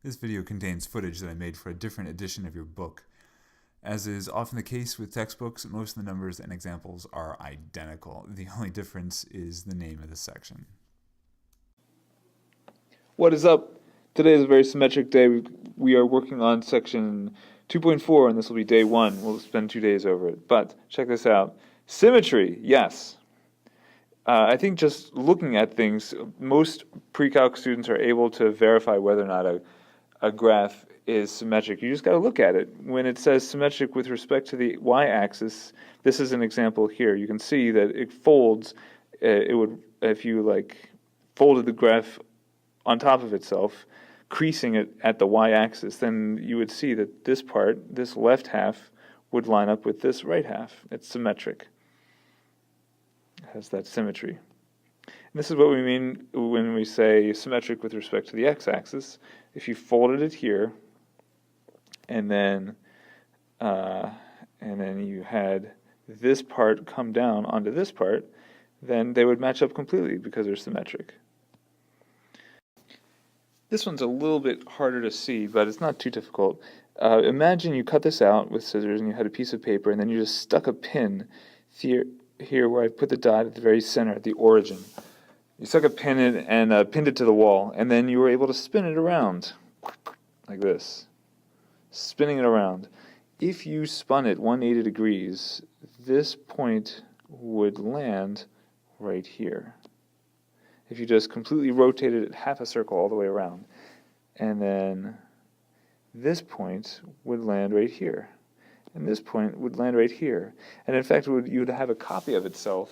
This video contains footage that I made for a different edition of your book. As is often the case with textbooks, most of the numbers and examples are identical. The only difference is the name of the section. What is up? Today is a very symmetric day. We are working on section 2.4, and this will be day 1. We'll spend 2 days over it. But check this out. Symmetry, yes. I think just looking at things, most pre-calc students are able to verify whether or not a graph is symmetric. You just got to look at it. When it says symmetric with respect to the y-axis, this is an example here. You can see that it folds. It would, if you folded the graph on top of itself, creasing it at the y-axis, then you would see that this part, this left half, would line up with this right half. It's symmetric. It has that symmetry. And this is what we mean when we say symmetric with respect to the x-axis. If you folded it here, and then you had this part come down onto this part, then they would match up completely because they're symmetric. This one's a little bit harder to see, but it's not too difficult. Imagine you cut this out with scissors and you had a piece of paper, and then you just stuck a pin here where I put the dot at the very center, at the origin. You stuck a pin in and pinned it to the wall, and then you were able to spin it around like this, spinning it around. If you spun it 180 degrees, this point would land right here. If you just completely rotated it half a circle all the way around, and then this point would land right here, and this point would land right here. And in fact, you would have a copy of itself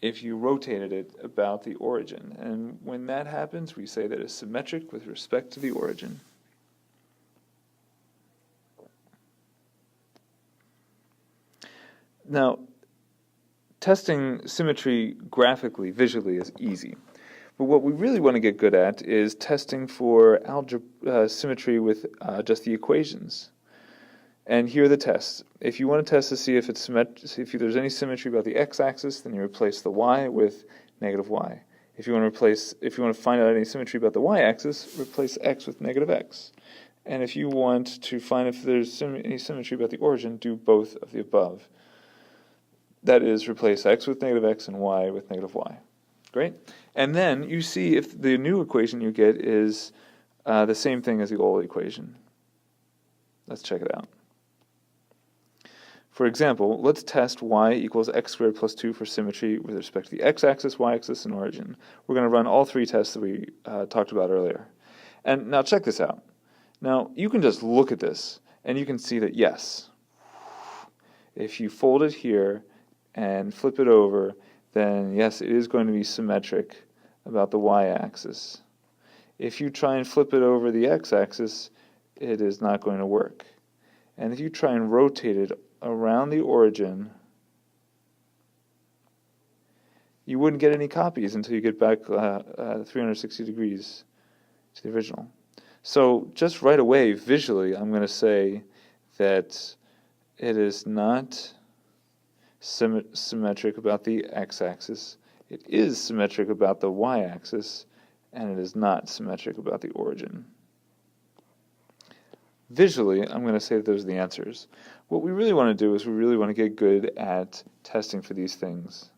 if you rotated it about the origin. And when that happens, we say that it's symmetric with respect to the origin. Now, testing symmetry graphically, visually, is easy. But what we really want to get good at is testing for symmetry with just the equations. And here are the tests. If you want to test to see if there's any symmetry about the x-axis, then you replace the y with negative y. If you want to find out any symmetry about the y-axis, replace x with negative x. And if you want to find if there's any symmetry about the origin, do both of the above. That is, replace x with negative x and y with negative y. Great. And then you see if the new equation you get is the same thing as the old equation. Let's check it out. For example, let's test y equals x squared plus 2 for symmetry with respect to the x-axis, y-axis, and origin. We're going to run all 3 tests that we talked about earlier. And now check this out. Now, you can just look at this, and you can see that, yes, if you fold it here and flip it over, then yes, it is going to be symmetric about the y-axis. If you try and flip it over the x-axis, it is not going to work. And if you try and rotate it around the origin, you wouldn't get any copies until you get back 360 degrees to the original. So just right away, visually, I'm going to say that it is not symmetric about the x-axis, it is symmetric about the y-axis, and it is not symmetric about the origin. Visually, I'm going to say that those are the answers. What we really want to do is we really want to get good at testing for these things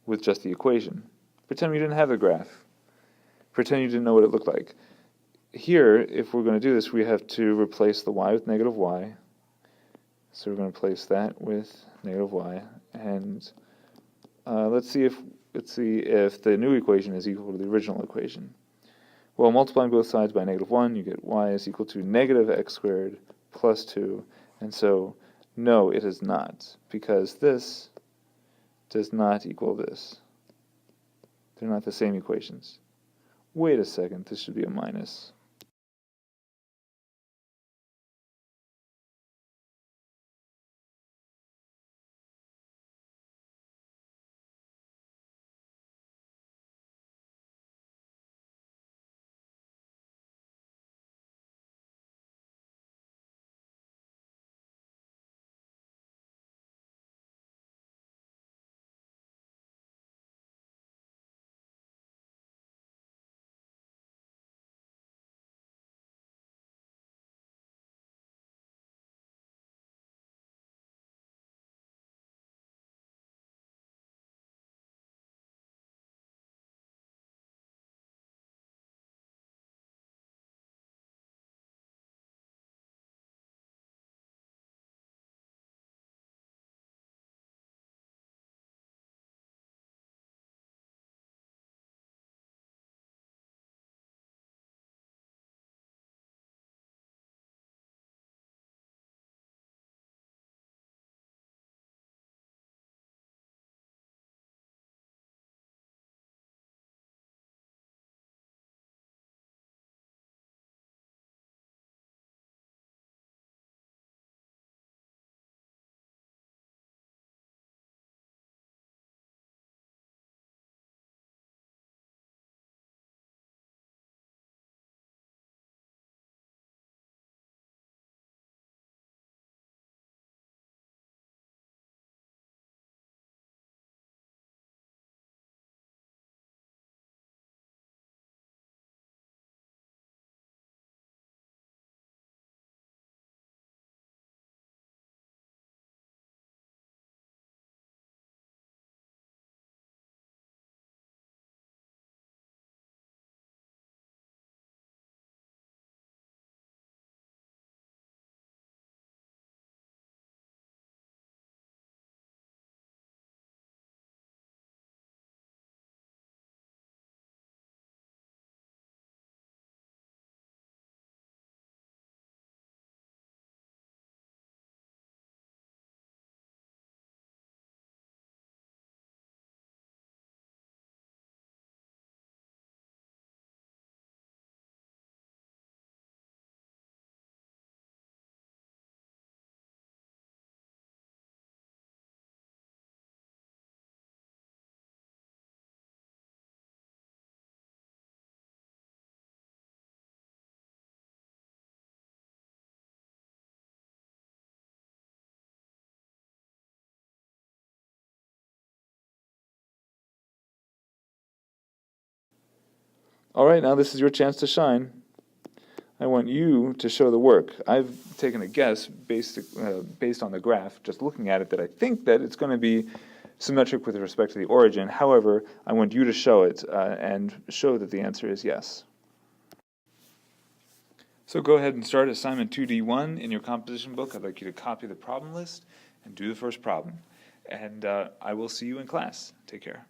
with just the equation. Pretend you didn't have the graph. Pretend you didn't know what it looked like. Here, if we're going to do this, we have to replace the y with negative y. So we're going to replace that with negative y. And let's see if the new equation is equal to the original equation. Well, multiplying both sides by negative 1, you get y is equal to negative x squared plus 2. And so, no, it is not, because this does not equal this. They're not the same equations. Wait a second, this should be a minus. All right, now this is your chance to shine. I want you to show the work. I've taken a guess based on the graph, just looking at it, that I think that it's going to be symmetric with respect to the origin. However, I want you to show it and show that the answer is yes. So go ahead and start assignment 2D1 in your composition book. I'd like you to copy the problem list and do the first problem. And I will see you in class. Take care.